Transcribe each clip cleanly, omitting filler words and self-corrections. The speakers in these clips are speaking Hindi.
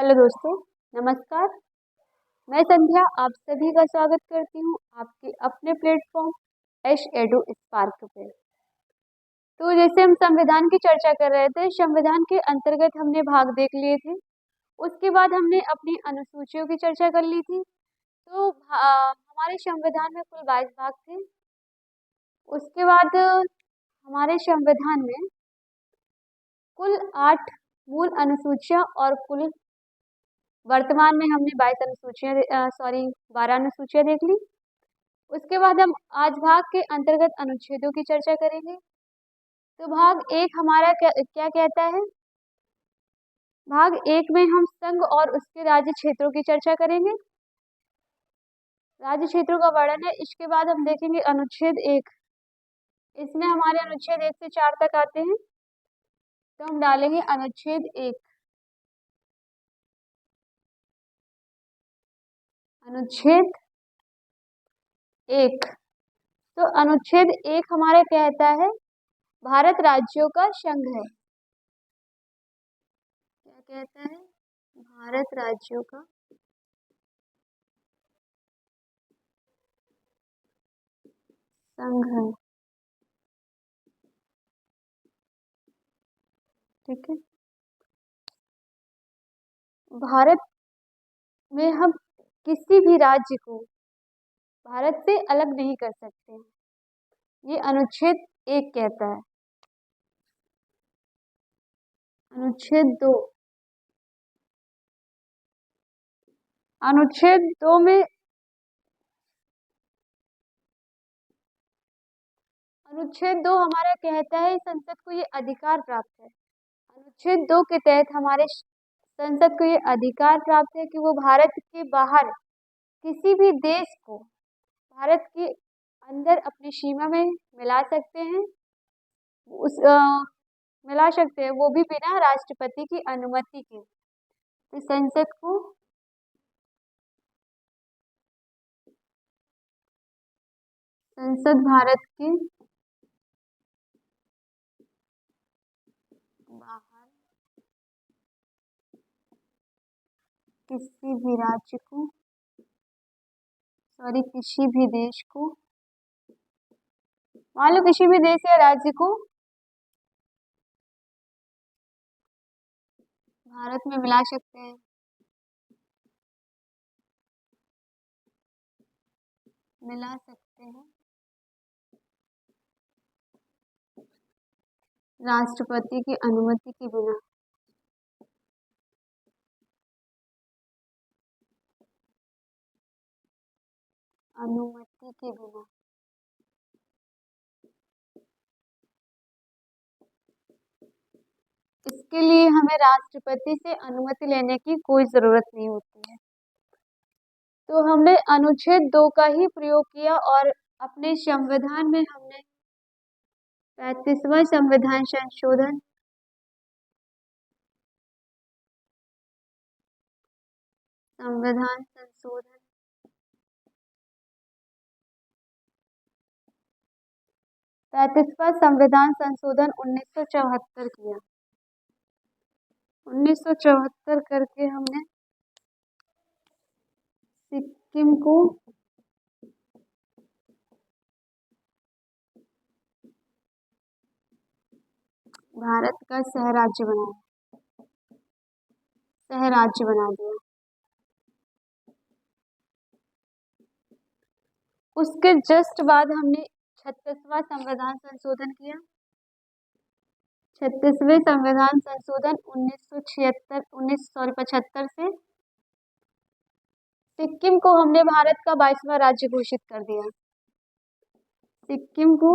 हेलो दोस्तों, नमस्कार। मैं संध्या आप सभी का स्वागत करती हूँ आपके अपने प्लेटफॉर्म एश एडु स्पार्क पे। तो जैसे हम संविधान की चर्चा कर रहे थे, संविधान के अंतर्गत हमने भाग देख लिए थे। उसके बाद हमने अपनी अनुसूचियों की चर्चा कर ली थी। तो हमारे संविधान में कुल 22 भाग थे। उसके बाद हमारे संविधान में कुल 8 मूल अनुसूचियां और कुल वर्तमान में हमने 12 अनुसूचियां देख ली। उसके बाद हम आज भाग के अंतर्गत अनुच्छेदों की चर्चा करेंगे। तो भाग एक हमारा क्या क्या कहता है? भाग एक में हम संघ और उसके राज्य क्षेत्रों की चर्चा करेंगे। राज्य क्षेत्रों का वर्णन है। इसके बाद हम देखेंगे अनुच्छेद एक। इसमें हमारे अनुच्छेद 1 से 4 तक आते हैं। तो हम डालेंगे अनुच्छेद एक। अनुच्छेद एक। तो अनुच्छेद एक हमारा कहता है भारत राज्यों का संघ है। क्या कहता है? भारत राज्यों का संघ है। ठीक है। भारत में हम किसी भी राज्य को भारत से अलग नहीं कर सकते हैं, ये अनुच्छेद एक कहता है। अनुच्छेद दो। अनुच्छेद दो में अनुच्छेद दो हमारा कहता है संसद को ये अधिकार प्राप्त है। अनुच्छेद दो के तहत हमारे संसद को ये अधिकार प्राप्त है कि वो भारत के बाहर किसी भी देश को भारत के अंदर अपनी सीमा में मिला सकते हैं। मिला सकते हैं, वो भी बिना राष्ट्रपति की अनुमति के। तो संसद को संसद भारत के बाहर किसी भी राज्य को किसी भी देश को, मान लो किसी भी देश या राज्य को भारत में मिला सकते हैं। मिला सकते हैं राष्ट्रपति की अनुमति के बिना। अनुमति के बिना। इसके लिए हमें राष्ट्रपति से अनुमति लेने की कोई जरूरत नहीं होती है। तो हमने अनुच्छेद 2 का ही प्रयोग किया और अपने संविधान में हमने 35वां संविधान संशोधन संविधान संशोधन 35वां संविधान संशोधन 1974 किया। 1974 करके हमने सिक्किम को भारत का सहराज्य बना दिया। उसके जस्ट बाद हमने 36वां संविधान संशोधन किया। 36वें संविधान संशोधन 1975 से सिक्किम को हमने भारत का 22वां राज्य घोषित कर दिया। सिक्किम को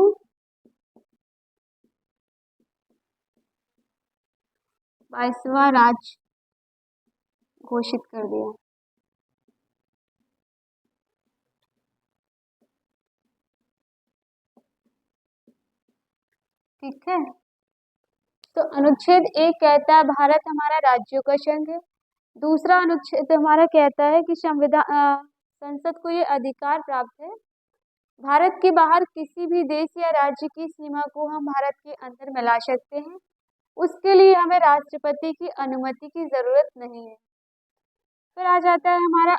22वां राज्य घोषित कर दिया। ठीक है। तो अनुच्छेद एक कहता है भारत हमारा राज्यों का संघ है। दूसरा अनुच्छेद हमारा कहता है कि संसद को ये अधिकार प्राप्त है भारत के बाहर किसी भी देश या राज्य की सीमा को हम भारत के अंदर मिला सकते हैं। उसके लिए हमें राष्ट्रपति की अनुमति की जरूरत नहीं है। फिर आ जाता है हमारा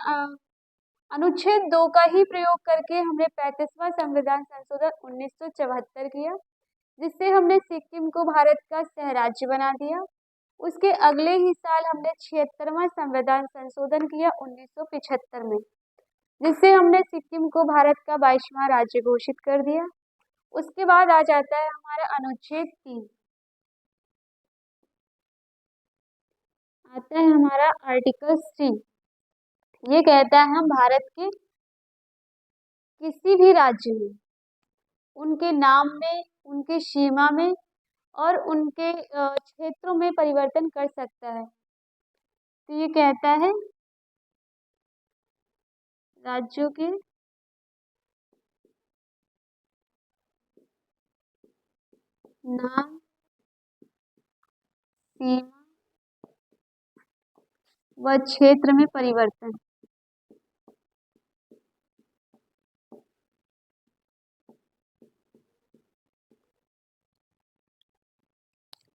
अनुच्छेद 2 का ही प्रयोग करके हमने 35वां संविधान संशोधन 1974 किया, जिससे हमने सिक्किम को भारत का सह राज्य बना दिया। उसके अगले ही साल हमने 76वां संविधान संशोधन किया 1975 में, जिससे हमने सिक्किम को भारत का 22वां राज्य घोषित कर दिया। उसके बाद आ जाता है हमारा अनुच्छेद 3, आता है हमारा आर्टिकल 3। ये कहता है हम भारत के किसी भी राज्य में उनके नाम में, उनके सीमा में और उनके क्षेत्रों में परिवर्तन कर सकता है। तो ये कहता है राज्यों के नाम, सीमा व क्षेत्र में परिवर्तन।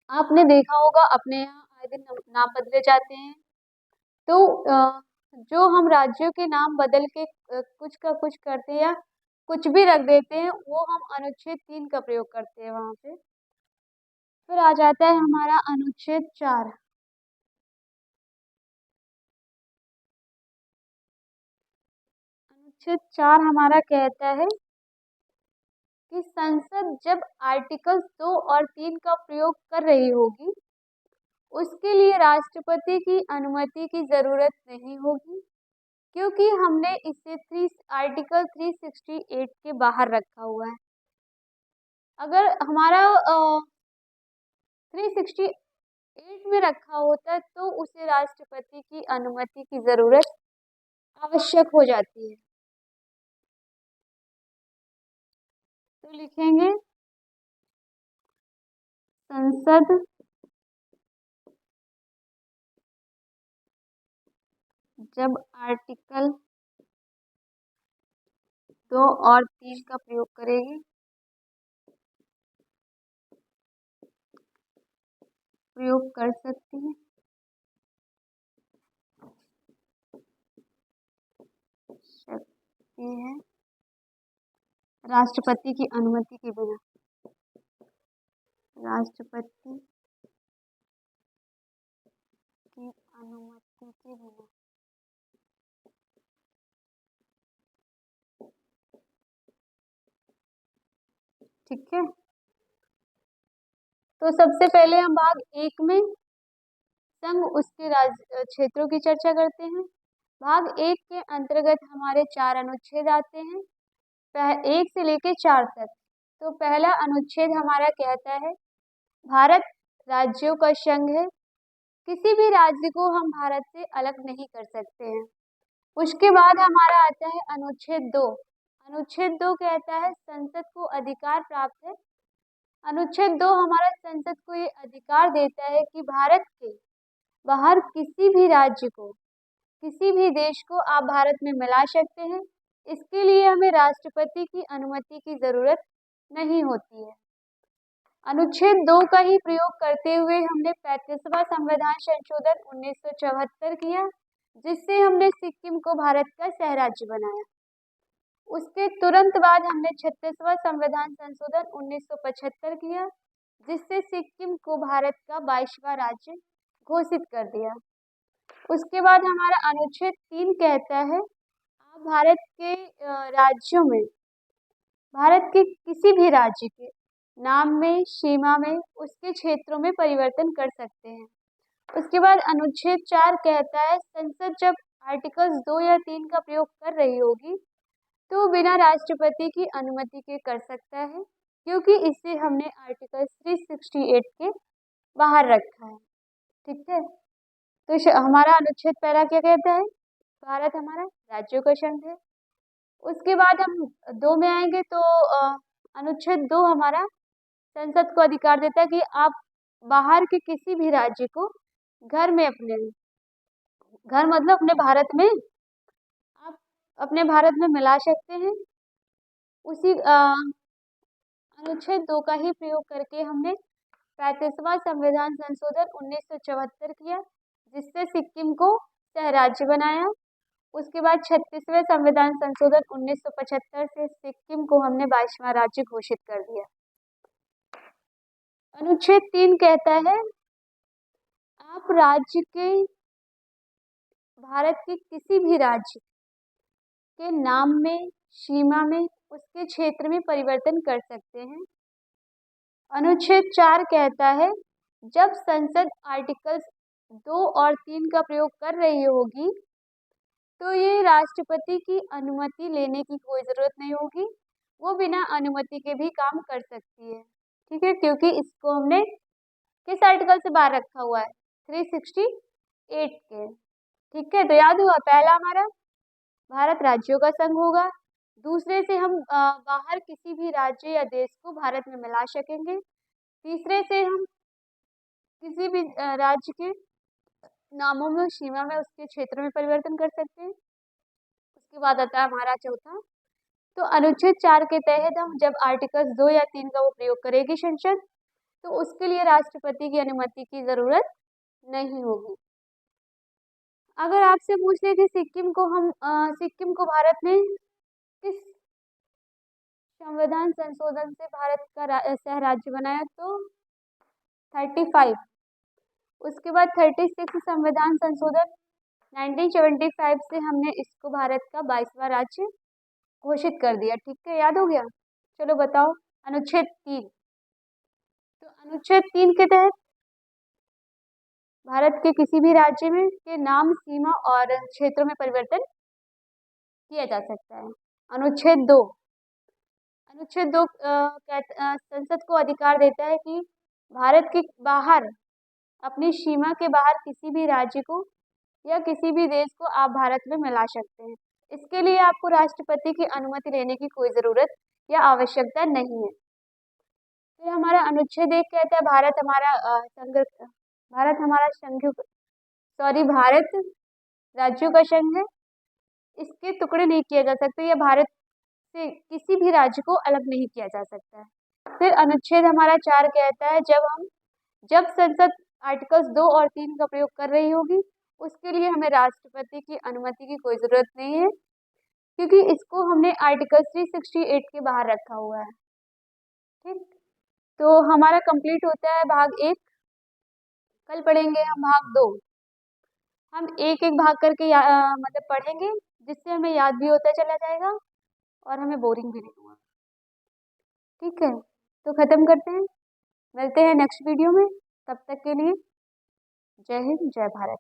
आपने देखा होगा अपने यहाँ आए दिन नाम बदले जाते हैं, तो जो हम राज्यों के नाम बदल के कुछ का कुछ करते हैं या कुछ भी रख देते हैं, वो हम अनुच्छेद 3 का प्रयोग करते हैं वहां पे। फिर आ जाता है हमारा अनुच्छेद 4। अनुच्छेद 4 हमारा कहता है कि संसद जब आर्टिकल 2 और 3 का प्रयोग कर रही होगी, उसके लिए राष्ट्रपति की अनुमति की जरूरत नहीं होगी, क्योंकि हमने इसे आर्टिकल 368 के बाहर रखा हुआ है। अगर हमारा 368 में रखा होता है तो उसे राष्ट्रपति की अनुमति की जरूरत आवश्यक हो जाती है। तो लिखेंगे संसद जब आर्टिकल 2 और 3 का प्रयोग करेगी, प्रयोग कर सकती है राष्ट्रपति की अनुमति के बिना। राष्ट्रपति की अनुमति के बिना। ठीक है, तो सबसे पहले हम भाग 1 में संघ उसके राज्य क्षेत्रों की चर्चा करते हैं। भाग 1 के अंतर्गत हमारे 4 अनुच्छेद आते हैं, 1 से लेकर 4 तक। तो पहला अनुच्छेद हमारा कहता है भारत राज्यों का संघ है, किसी भी राज्य को हम भारत से अलग नहीं कर सकते हैं। उसके बाद हमारा आता है अनुच्छेद 2। अनुच्छेद 2 कहता है संसद को अधिकार प्राप्त है। अनुच्छेद 2 हमारा संसद को ये अधिकार देता है कि भारत के बाहर किसी भी राज्य को, किसी भी देश को आप भारत में मिला सकते हैं। इसके लिए हमें राष्ट्रपति की अनुमति की जरूरत नहीं होती है। अनुच्छेद 2 का ही प्रयोग करते हुए हमने 35वां संविधान संशोधन 1974 किया, जिससे हमने सिक्किम को भारत का सह राज्य बनाया। उसके तुरंत बाद हमने 36वां संविधान संशोधन 1975 किया, जिससे सिक्किम को भारत का 22वां राज्य घोषित कर दिया। उसके बाद हमारा अनुच्छेद 3 कहता है आप भारत के राज्यों में, भारत के किसी भी राज्य के नाम में, सीमा में, उसके क्षेत्रों में परिवर्तन कर सकते हैं। उसके बाद अनुच्छेद 4 कहता है संसद जब आर्टिकल्स 2 या 3 का प्रयोग कर रही होगी तो बिना राष्ट्रपति की अनुमति के कर सकता है, क्योंकि इसे हमने आर्टिकल 368 के बाहर रखा है। ठीक है, तो हमारा अनुच्छेद पहला क्या कहता है, भारत हमारा राज्यों का संघ है। उसके बाद हम 2 में आएंगे तो अनुच्छेद 2 हमारा संसद को अधिकार देता है कि आप बाहर के किसी भी राज्य को घर में, घर मतलब अपने भारत में, आप अपने भारत में मिला सकते हैं। उसी अनुच्छेद 2 का ही प्रयोग करके हमने 35वां संविधान संशोधन 1974 किया, जिससे सिक्किम को सह राज्य बनाया। उसके बाद 36वें संविधान संशोधन 1975 से सिक्किम को हमने 22वां राज्य घोषित कर दिया। अनुच्छेद 3 कहता है आप राज्य के भारत के किसी भी राज्य के नाम में, सीमा में, उसके क्षेत्र में परिवर्तन कर सकते हैं। अनुच्छेद 4 कहता है जब संसद आर्टिकल्स 2 और 3 का प्रयोग कर रही होगी तो ये राष्ट्रपति की अनुमति लेने की कोई जरूरत नहीं होगी, वो बिना अनुमति के भी काम कर सकती है। ठीक है, क्योंकि इसको हमने किस आर्टिकल से बाहर रखा हुआ है, 368 के। ठीक है, तो याद हुआ, पहला हमारा भारत राज्यों का संघ होगा, दूसरे से हम बाहर किसी भी राज्य या देश को भारत में मिला सकेंगे, तीसरे से हम किसी भी राज्य के नामों में, सीमा में, उसके क्षेत्र में परिवर्तन कर सकते हैं। उसके बाद आता है हमारा चौथा, तो अनुच्छेद 4 के तहत हम जब आर्टिकल 2 या 3 का वो प्रयोग करेगी संसद, तो उसके लिए राष्ट्रपति की अनुमति की जरूरत नहीं होगी। अगर आपसे पूछ ले कि सिक्किम को भारत ने किस संविधान संशोधन से भारत का सह राज्य बनाया, तो 35। उसके बाद 36 संविधान संशोधन 1975 से हमने इसको भारत का 22वां राज्य घोषित कर दिया। ठीक है, याद हो गया। चलो बताओ अनुच्छेद 3। तो अनुच्छेद 3 के तहत भारत के किसी भी राज्य में के नाम, सीमा और क्षेत्रों में परिवर्तन किया जा सकता है। अनुच्छेद 2 संसद को अधिकार देता है कि भारत के बाहर, अपनी सीमा के बाहर किसी भी राज्य को या किसी भी देश को आप भारत में मिला सकते हैं। इसके लिए आपको राष्ट्रपति की अनुमति लेने की कोई जरूरत या आवश्यकता नहीं है। फिर हमारा अनुच्छेद 1 कहता है भारत राज्यों का संघ है, इसके टुकड़े नहीं किए जा सकते या भारत से किसी भी राज्य को अलग नहीं किया जा सकता है। फिर अनुच्छेद हमारा 4 कहता है जब संसद आर्टिकल्स 2 और 3 का प्रयोग कर रही होगी, उसके लिए हमें राष्ट्रपति की अनुमति की कोई जरूरत नहीं है, क्योंकि इसको हमने आर्टिकल 368 के बाहर रखा हुआ है। ठीक, तो हमारा कंप्लीट होता है भाग 1। कल पढ़ेंगे हम भाग 2। हम एक एक भाग करके मतलब पढ़ेंगे, जिससे हमें याद भी होता चला जाएगा और हमें बोरिंग भी नहीं होगा। ठीक है, तो खत्म करते हैं, मिलते हैं नेक्स्ट वीडियो में। तब तक के लिए जय हिंद, जय भारत।